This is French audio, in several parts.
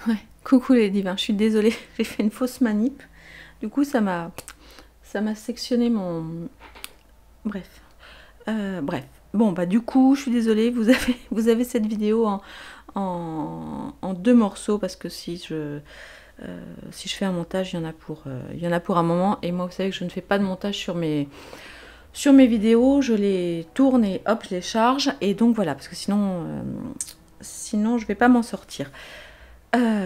Ouais, coucou les divins, je suis désolée, j'ai fait une fausse manip. Du coup, ça m'a sectionné mon... Bref. Bref. Bon, bah du coup, je suis désolée, vous avez cette vidéo en deux morceaux parce que si je fais un montage, il y en a pour un moment. Et moi, vous savez que je ne fais pas de montage sur mes vidéos, je les tourne et hop, je les charge. Et donc voilà, parce que sinon je vais pas m'en sortir.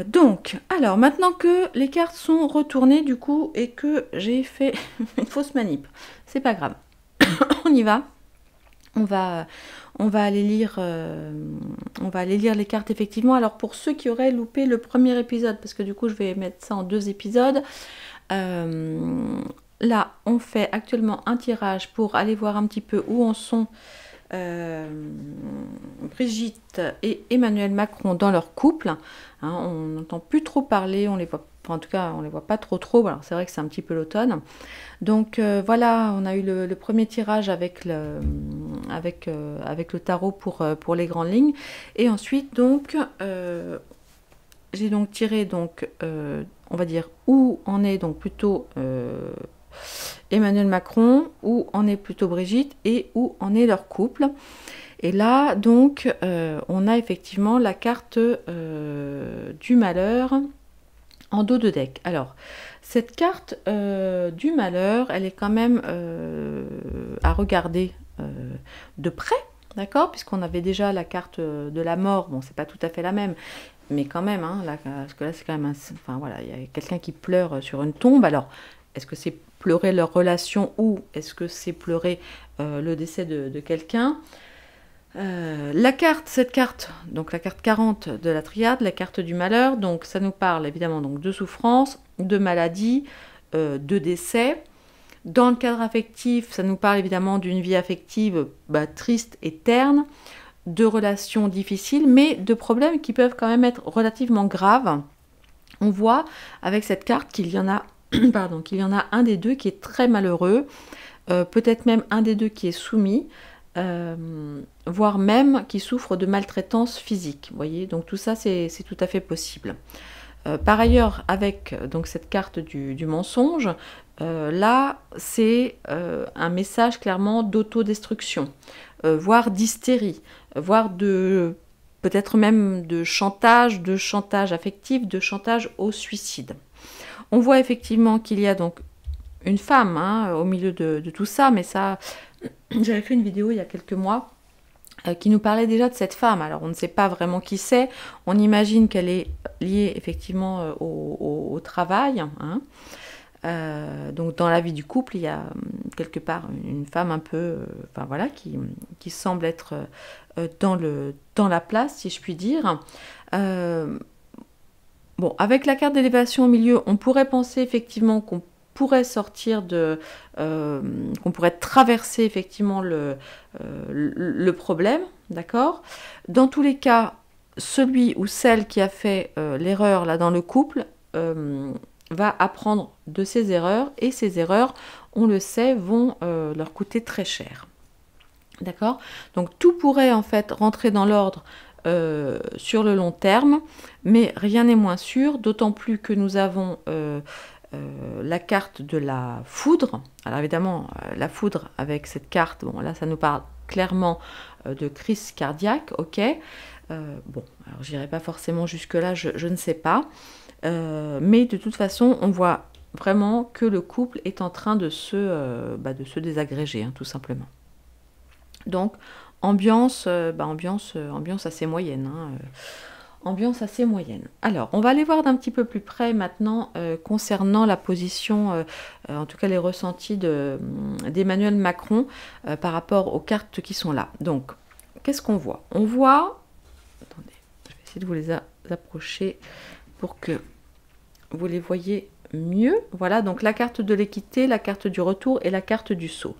Donc, alors maintenant que les cartes sont retournées du coup et que j'ai fait une fausse manip, c'est pas grave. On y va. On va, on va aller lire, on va aller lire les cartes effectivement. Alors pour ceux qui auraient loupé le premier épisode, parce que du coup je vais mettre ça en deux épisodes. Là, on fait actuellement un tirage pour aller voir un petit peu où en sont Brigitte et Emmanuel Macron dans leur couple. Hein, on n'entend plus trop parler, on les voit, enfin, en tout cas on les voit pas trop. Alors c'est vrai que c'est un petit peu l'automne. Donc voilà, on a eu le premier tirage avec le tarot pour les grandes lignes. Et ensuite donc j'ai donc tiré donc on va dire où en est donc plutôt Emmanuel Macron, où en est plutôt Brigitte et où en est leur couple. Et là, donc, on a effectivement la carte du malheur en dos de deck. Alors, cette carte du malheur, elle est quand même à regarder de près, d'accord? Puisqu'on avait déjà la carte de la mort. Bon, c'est pas tout à fait la même, mais quand même, hein, là, parce que là, c'est quand même enfin, voilà, il y a quelqu'un qui pleure sur une tombe. Alors, est-ce que c'est pleurer leur relation ou est-ce que c'est pleurer le décès de quelqu'un? Cette carte, donc la carte 40 de la triade, la carte du malheur, donc ça nous parle évidemment donc de souffrance, de maladie, de décès. Dans le cadre affectif, ça nous parle évidemment d'une vie affective triste et terne, de relations difficiles, mais de problèmes qui peuvent quand même être relativement graves. On voit avec cette carte qu'il y en a, pardon, qu'il y en a un des deux qui est très malheureux, peut-être même un des deux qui est soumis, voire même qui souffre de maltraitance physique. Vous voyez, donc tout ça c'est tout à fait possible. Par ailleurs, avec donc cette carte du mensonge, là c'est un message clairement d'autodestruction, voire d'hystérie, voire de peut-être même de chantage affectif, de chantage au suicide. On voit effectivement qu'il y a donc une femme hein, au milieu de tout ça, mais ça, j'avais fait une vidéo il y a quelques mois qui nous parlait déjà de cette femme. Alors on ne sait pas vraiment qui c'est, on imagine qu'elle est liée effectivement au travail. Hein. Donc dans la vie du couple, il y a quelque part une femme un peu, enfin voilà, qui semble être dans la place, si je puis dire. Bon, avec la carte d'élévation au milieu, on pourrait penser effectivement qu'on pourrait sortir qu'on pourrait traverser effectivement le problème, d'accord? Dans tous les cas, celui ou celle qui a fait l'erreur là dans le couple va apprendre de ses erreurs et ces erreurs, on le sait, vont leur coûter très cher. D'accord? Donc tout pourrait en fait rentrer dans l'ordre sur le long terme, mais rien n'est moins sûr, d'autant plus que nous avons la carte de la foudre. Alors évidemment, la foudre avec cette carte, bon là ça nous parle clairement de crise cardiaque, ok. Bon, alors j'irai pas forcément jusque-là, je ne sais pas. Mais de toute façon, on voit vraiment que le couple est en train de se désagréger, hein, tout simplement. Donc, ambiance assez moyenne. Hein, ambiance assez moyenne. Alors, on va aller voir d'un petit peu plus près maintenant concernant la position, en tout cas les ressentis d'Emmanuel Macron par rapport aux cartes qui sont là. Donc, qu'est-ce qu'on voit? On voit... Attendez, je vais essayer de vous les approcher pour que vous les voyez mieux. Voilà, donc la carte de l'équité, la carte du retour et la carte du saut.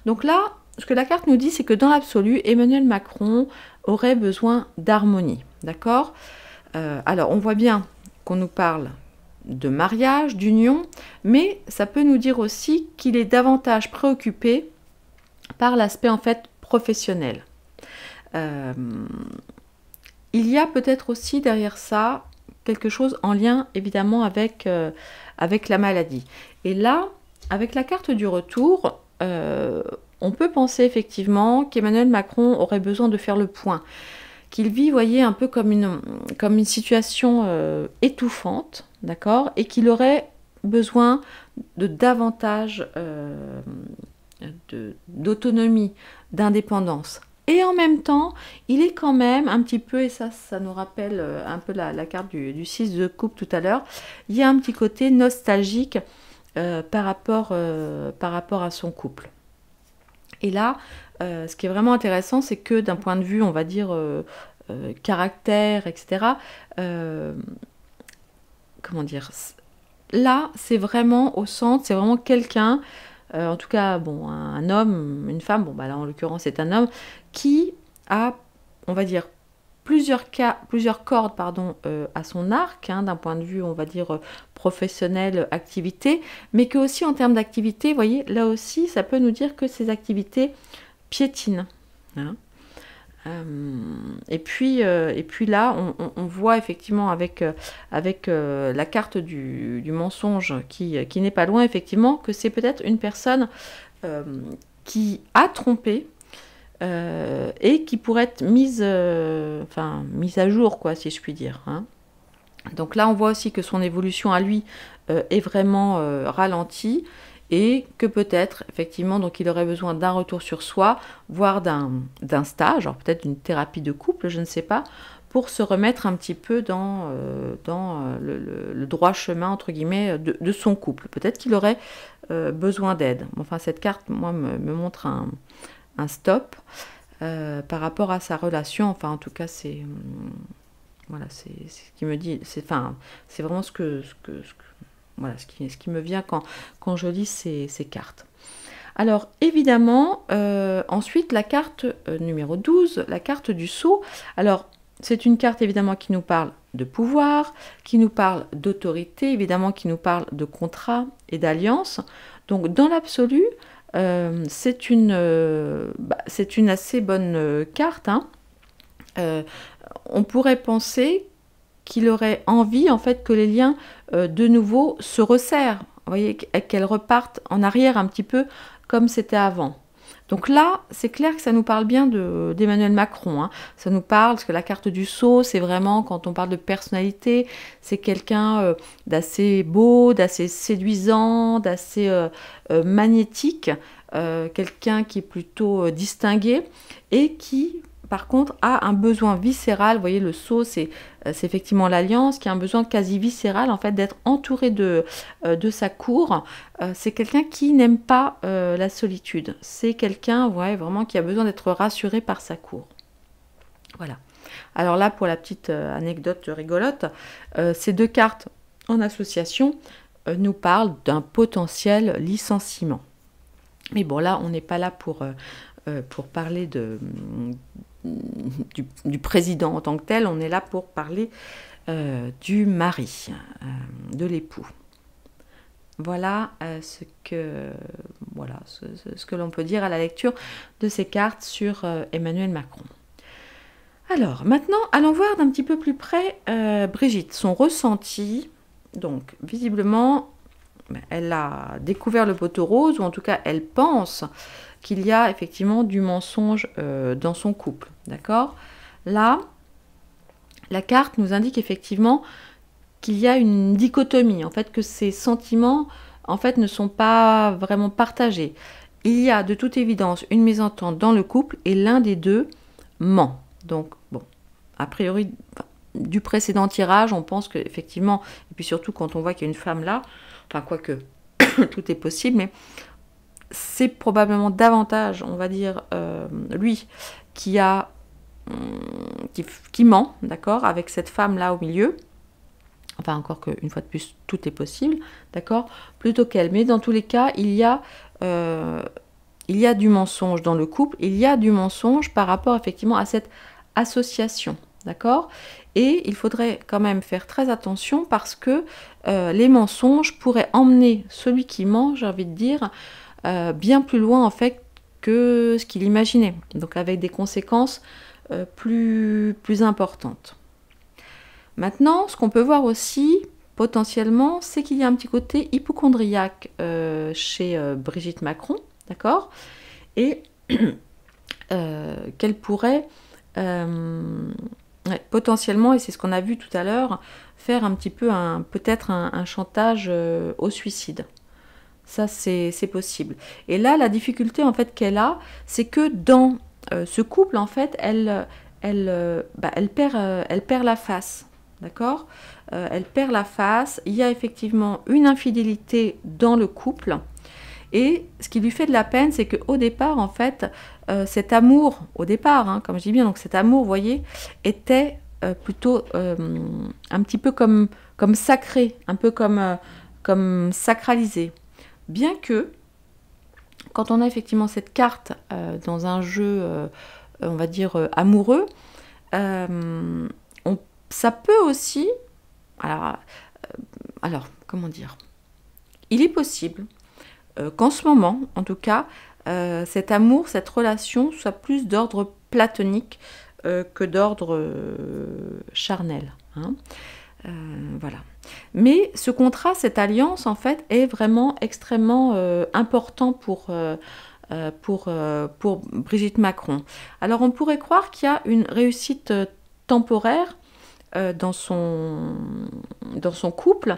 Donc là, ce que la carte nous dit, c'est que dans l'absolu, Emmanuel Macron aurait besoin d'harmonie. D'accord? Alors, on voit bien qu'on nous parle de mariage, d'union, mais ça peut nous dire aussi qu'il est davantage préoccupé par l'aspect en fait professionnel. Il y a peut-être aussi derrière ça quelque chose en lien évidemment avec, avec la maladie. Et là, avec la carte du retour, on peut penser effectivement qu'Emmanuel Macron aurait besoin de faire le point, qu'il vit, voyez, un peu comme une situation étouffante, d'accord, et qu'il aurait besoin de davantage d'autonomie, d'indépendance. Et en même temps, il est quand même un petit peu, et ça nous rappelle un peu la carte du 6 de coupe tout à l'heure, il y a un petit côté nostalgique par rapport à son couple. Et là, ce qui est vraiment intéressant, c'est que d'un point de vue, on va dire, caractère, etc., comment dire, là, c'est vraiment au centre, c'est vraiment quelqu'un, en tout cas, bon, un homme, une femme, bon, bah là, en l'occurrence, c'est un homme, qui a, on va dire, plusieurs cordes, pardon, à son arc, hein, d'un point de vue, on va dire, professionnel, activité, mais que aussi en termes d'activité, vous voyez, là aussi, ça peut nous dire que ces activités piétinent. Hein. Et puis là, on voit effectivement avec la carte du mensonge qui n'est pas loin, effectivement, que c'est peut-être une personne qui a trompé et qui pourrait être mise à jour, quoi, si je puis dire. Hein. Donc là, on voit aussi que son évolution à lui est vraiment ralentie et que peut-être, effectivement, donc il aurait besoin d'un retour sur soi, voire d'un stage, alors peut-être d'une thérapie de couple, je ne sais pas, pour se remettre un petit peu dans le droit chemin, entre guillemets, de son couple. Peut-être qu'il aurait besoin d'aide. Enfin, cette carte, moi, me montre un stop par rapport à sa relation. Enfin, en tout cas, c'est... voilà, c'est ce qui me dit... C'est vraiment ce qui me vient quand je lis ces cartes. Alors, évidemment, ensuite, la carte numéro 12, la carte du sceau. Alors, c'est une carte, évidemment, qui nous parle de pouvoir, qui nous parle d'autorité, évidemment, qui nous parle de contrat et d'alliance. Donc, dans l'absolu, c'est une assez bonne carte. Hein. On pourrait penser qu'il aurait envie, en fait, que les liens, de nouveau, se resserrent. Vous voyez, qu'elles repartent en arrière un petit peu comme c'était avant. Donc là, c'est clair que ça nous parle bien d'Emmanuel Macron. Hein. Ça nous parle, parce que la carte du sceau, c'est vraiment, quand on parle de personnalité, c'est quelqu'un d'assez beau, d'assez séduisant, d'assez magnétique, quelqu'un qui est plutôt distingué et qui... par contre, a un besoin viscéral. Vous voyez, le sceau, c'est effectivement l'alliance, qui a un besoin quasi viscéral, en fait, d'être entouré de sa cour. C'est quelqu'un qui n'aime pas la solitude. C'est quelqu'un, ouais, vraiment, qui a besoin d'être rassuré par sa cour. Voilà. Alors là, pour la petite anecdote rigolote, ces deux cartes en association nous parlent d'un potentiel licenciement. Mais bon, là, on n'est pas là pour parler du président en tant que tel, on est là pour parler du mari, de l'époux. Voilà ce que l'on peut dire à la lecture de ces cartes sur Emmanuel Macron. Alors, maintenant, allons voir d'un petit peu plus près Brigitte, son ressenti. Donc, visiblement, elle a découvert le poteau rose, ou en tout cas, elle pense qu'il y a effectivement du mensonge dans son couple, d'accord? Là, la carte nous indique effectivement qu'il y a une dichotomie, en fait, que ces sentiments, en fait, ne sont pas vraiment partagés. Il y a de toute évidence une mésentente dans le couple et l'un des deux ment. Donc, bon, a priori, du précédent tirage, on pense qu'effectivement, et puis surtout quand on voit qu'il y a une femme là, enfin, quoique tout est possible, mais c'est probablement davantage, on va dire, lui qui ment, d'accord, avec cette femme-là au milieu. Enfin, encore qu'une fois de plus, tout est possible, d'accord, plutôt qu'elle. Mais dans tous les cas, il y a du mensonge dans le couple, il y a du mensonge par rapport effectivement à cette association, d'accord. Et il faudrait quand même faire très attention parce que les mensonges pourraient emmener celui qui ment, j'ai envie de dire, bien plus loin en fait que ce qu'il imaginait, donc avec des conséquences plus importantes. Maintenant, ce qu'on peut voir aussi, potentiellement, c'est qu'il y a un petit côté hypochondriaque chez Brigitte Macron, d'accord? Et qu'elle pourrait potentiellement, et c'est ce qu'on a vu tout à l'heure, faire un petit peu peut-être un chantage au suicide. Ça, c'est possible. Et là, la difficulté en fait qu'elle a, c'est que dans ce couple, en fait, elle perd la face. D'accord? Elle perd la face. Il y a effectivement une infidélité dans le couple. Et ce qui lui fait de la peine, c'est qu'au départ, en fait, cet amour, au départ, hein, comme je dis bien, donc cet amour, vous voyez, était plutôt un petit peu comme sacré, un peu comme sacralisé. Bien que, quand on a effectivement cette carte dans un jeu, on va dire, amoureux, ça peut aussi... Alors, comment dire? Il est possible qu'en ce moment, en tout cas, cet amour, cette relation soit plus d'ordre platonique que d'ordre charnel. Hein. Voilà. Mais ce contrat, cette alliance, en fait, est vraiment extrêmement important pour Brigitte Macron. Alors, on pourrait croire qu'il y a une réussite temporaire dans son couple,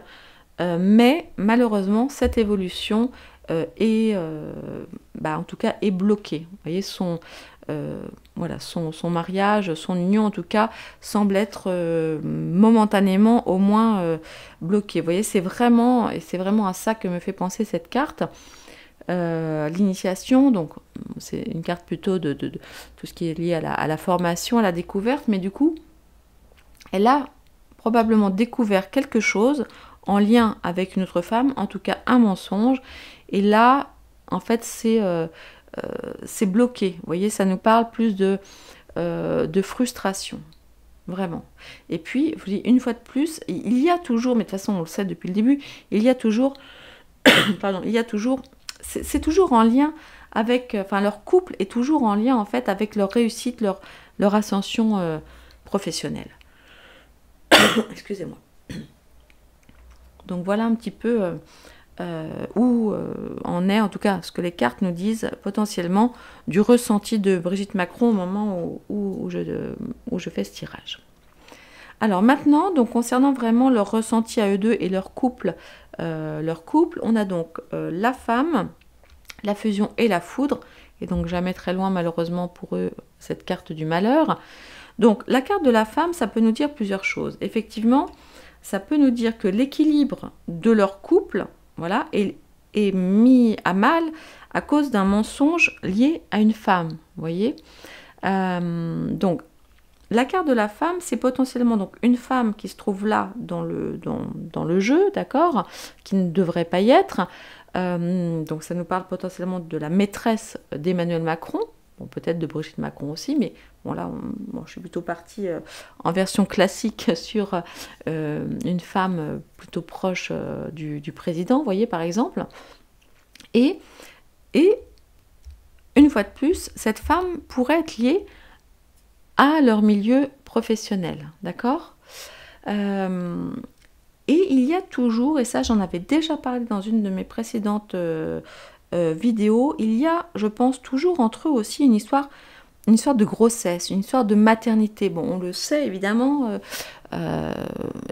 mais malheureusement, cette évolution en tout cas, est bloquée. Vous voyez, son mariage, son union, en tout cas, semble être momentanément au moins bloqué. Vous voyez, c'est vraiment à ça que me fait penser cette carte. L'initiation, donc c'est une carte plutôt de tout ce qui est lié à la formation, à la découverte, mais du coup, elle a probablement découvert quelque chose en lien avec une autre femme, en tout cas un mensonge, et là, en fait, c'est bloqué. Vous voyez, ça nous parle plus de frustration, vraiment. Et puis, je vous dis une fois de plus, il y a toujours, mais de toute façon, on le sait depuis le début, il y a toujours, c'est toujours en lien avec, leur couple est toujours en lien, en fait, avec leur réussite, leur ascension professionnelle. Excusez-moi. Donc voilà un petit peu où en est, en tout cas, ce que les cartes nous disent potentiellement du ressenti de Brigitte Macron au moment où je fais ce tirage. Alors maintenant, donc concernant vraiment leur ressenti à eux deux et leur couple, on a donc la femme, la fusion et la foudre, et donc jamais très loin malheureusement pour eux cette carte du malheur. Donc la carte de la femme, ça peut nous dire plusieurs choses. Effectivement, ça peut nous dire que l'équilibre de leur couple, voilà, est mis à mal à cause d'un mensonge lié à une femme, vous voyez. Donc, la carte de la femme, c'est potentiellement donc une femme qui se trouve là dans le jeu, d'accord, qui ne devrait pas y être. Donc, ça nous parle potentiellement de la maîtresse d'Emmanuel Macron, bon, peut-être de Brigitte Macron aussi, mais bon là, je suis plutôt partie en version classique sur une femme plutôt proche du président, vous voyez, par exemple. Et une fois de plus, cette femme pourrait être liée à leur milieu professionnel, d'accord ? Et il y a toujours, et ça j'en avais déjà parlé dans une de mes précédentes vidéos, il y a, je pense, toujours entre eux aussi une histoire de grossesse, une histoire de maternité. Bon, on le sait évidemment,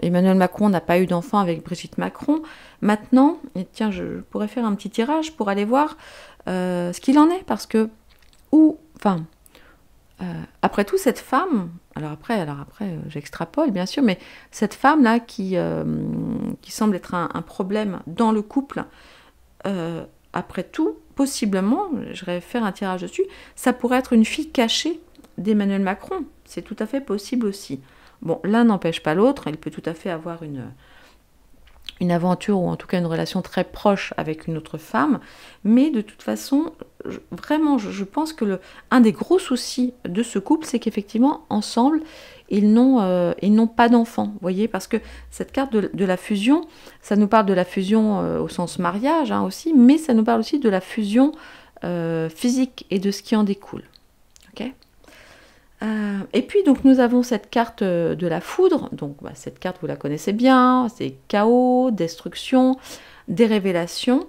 Emmanuel Macron n'a pas eu d'enfant avec Brigitte Macron. Maintenant, et tiens, je pourrais faire un petit tirage pour aller voir ce qu'il en est, parce que, après tout, cette femme, alors après j'extrapole bien sûr, mais cette femme-là qui semble être un problème dans le couple, après tout, possiblement, je vais faire un tirage dessus, ça pourrait être une fille cachée d'Emmanuel Macron. C'est tout à fait possible aussi. Bon, l'un n'empêche pas l'autre, il peut tout à fait avoir une aventure ou en tout cas une relation très proche avec une autre femme, mais de toute façon, je pense que un des gros soucis de ce couple, c'est qu'effectivement, ensemble, ils n'ont pas d'enfants, vous voyez, parce que cette carte de la fusion, ça nous parle de la fusion au sens mariage aussi, mais ça nous parle aussi de la fusion physique et de ce qui en découle. Ok ? Et puis donc nous avons cette carte de la foudre, donc cette carte vous la connaissez bien, c'est chaos, destruction, des révélations,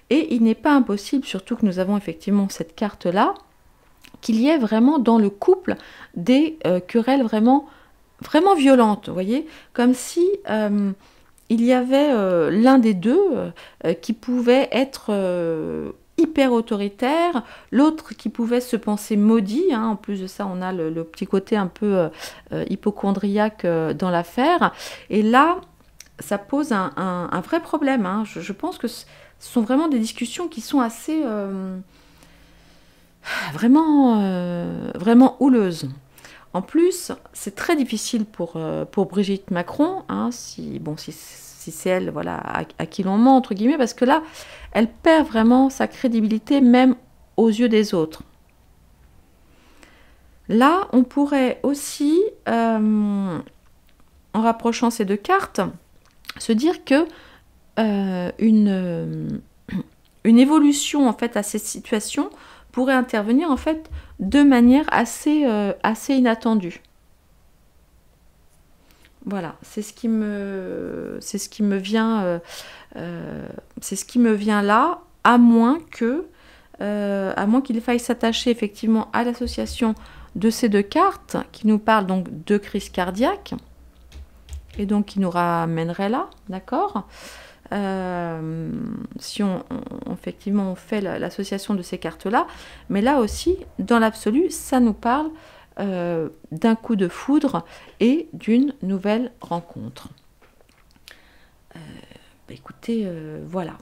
et il n'est pas impossible, surtout que nous avons effectivement cette carte-là, qu'il y ait vraiment dans le couple des querelles vraiment, vraiment violentes, vous voyez, comme si il y avait l'un des deux qui pouvait être hyper autoritaire, l'autre qui pouvait se penser maudit, hein. En plus de ça on a le petit côté un peu hypochondriaque dans l'affaire, et là ça pose un vrai problème, hein. Je pense que ce sont vraiment des discussions qui sont assez vraiment houleuses. En plus, c'est très difficile pour Brigitte Macron, hein, si c'est elle, voilà, à qui l'on ment, entre guillemets, parce que là, elle perd vraiment sa crédibilité, même aux yeux des autres. Là, on pourrait aussi, en rapprochant ces deux cartes, se dire que une évolution, en fait, à cette situation pourrait intervenir, en fait, de manière assez inattendue. Voilà, c'est ce qui me vient, c'est ce qui me vient là, à moins qu'il faille s'attacher effectivement à l'association de ces deux cartes qui nous parlent donc de crise cardiaque et donc qui nous ramènerait là, d'accord. Si effectivement on fait l'association de ces cartes-là, mais là aussi, dans l'absolu, ça nous parle d'un coup de foudre et d'une nouvelle rencontre. Écoutez, voilà.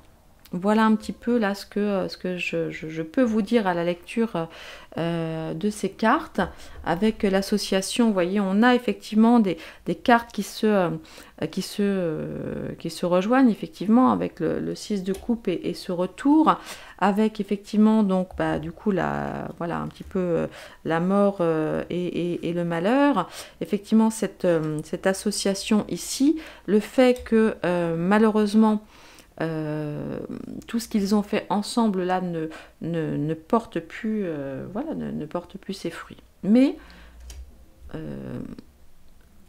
Voilà un petit peu là ce que je peux vous dire à la lecture de ces cartes. Avec l'association, vous voyez, on a effectivement des cartes qui se rejoignent effectivement avec le 6 de coupe et ce retour, avec effectivement donc du coup voilà un petit peu la mort et le malheur. Effectivement cette association ici, le fait que malheureusement tout ce qu'ils ont fait ensemble là ne porte plus voilà, ne porte plus ses fruits. Mais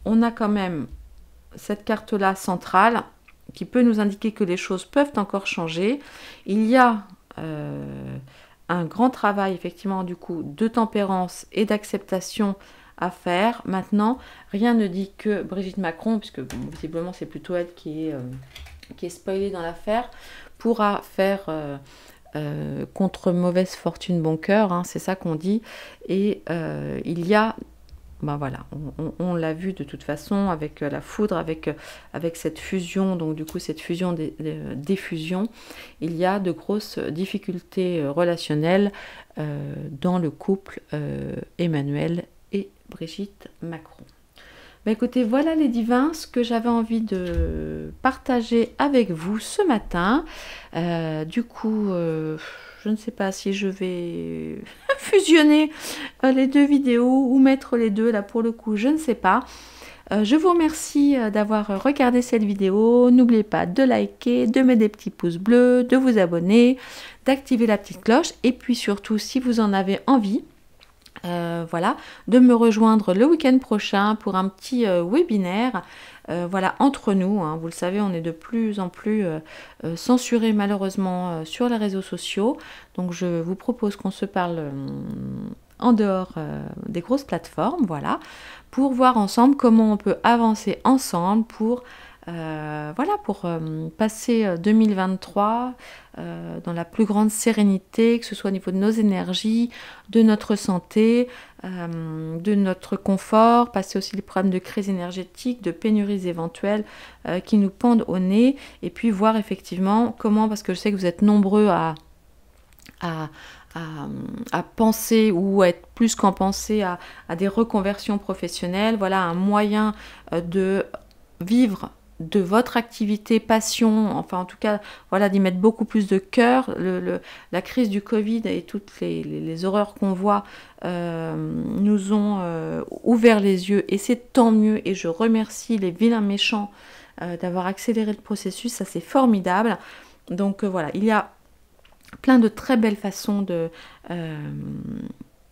on a quand même cette carte là centrale qui peut nous indiquer que les choses peuvent encore changer. Il y a un grand travail effectivement du coup de tempérance et d'acceptation à faire. Maintenant, rien ne dit que Brigitte Macron, puisque visiblement c'est plutôt elle qui est spoilée dans l'affaire, pourra faire contre mauvaise fortune bon cœur, hein, c'est ça qu'on dit. Et il y a, voilà, on l'a vu de toute façon avec la foudre, avec cette fusion, donc du coup cette fusion des fusions, il y a de grosses difficultés relationnelles dans le couple Emmanuel et Brigitte Macron. Écoutez, voilà les divins, ce que j'avais envie de partager avec vous ce matin. Du coup, je ne sais pas si je vais fusionner les deux vidéos ou mettre les deux, là pour le coup, je ne sais pas. Je vous remercie d'avoir regardé cette vidéo. N'oubliez pas de liker, de mettre des petits pouces bleus, de vous abonner, d'activer la petite cloche. Et puis surtout, si vous en avez envie, voilà, de me rejoindre le week-end prochain pour un petit webinaire, voilà, entre nous, hein. Vous le savez, on est de plus en plus censuré malheureusement sur les réseaux sociaux, donc je vous propose qu'on se parle en dehors des grosses plateformes, voilà, pour voir ensemble comment on peut avancer ensemble pour voilà, pour passer 2023 dans la plus grande sérénité, que ce soit au niveau de nos énergies, de notre santé, de notre confort, passer aussi les problèmes de crise énergétique, de pénuries éventuelles qui nous pendent au nez, et puis voir effectivement comment, parce que je sais que vous êtes nombreux à penser, ou à être plus qu'en penser à des reconversions professionnelles, voilà un moyen de vivre de votre activité, passion, enfin en tout cas, voilà, d'y mettre beaucoup plus de cœur. La crise du Covid et toutes les horreurs qu'on voit nous ont ouvert les yeux, et c'est tant mieux, et je remercie les vilains méchants d'avoir accéléré le processus, ça c'est formidable. Donc voilà, il y a plein de très belles façons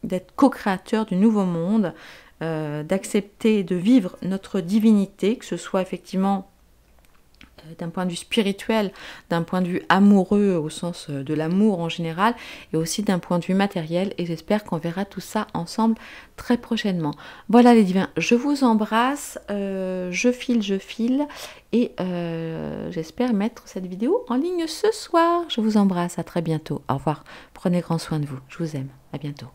d'être co-créateur du nouveau monde. d'accepter de vivre notre divinité, que ce soit effectivement d'un point de vue spirituel, d'un point de vue amoureux au sens de l'amour en général, et aussi d'un point de vue matériel, et j'espère qu'on verra tout ça ensemble très prochainement. Voilà les divins, je vous embrasse, je file, et j'espère mettre cette vidéo en ligne ce soir. Je vous embrasse, à très bientôt, au revoir, prenez grand soin de vous, je vous aime, à bientôt.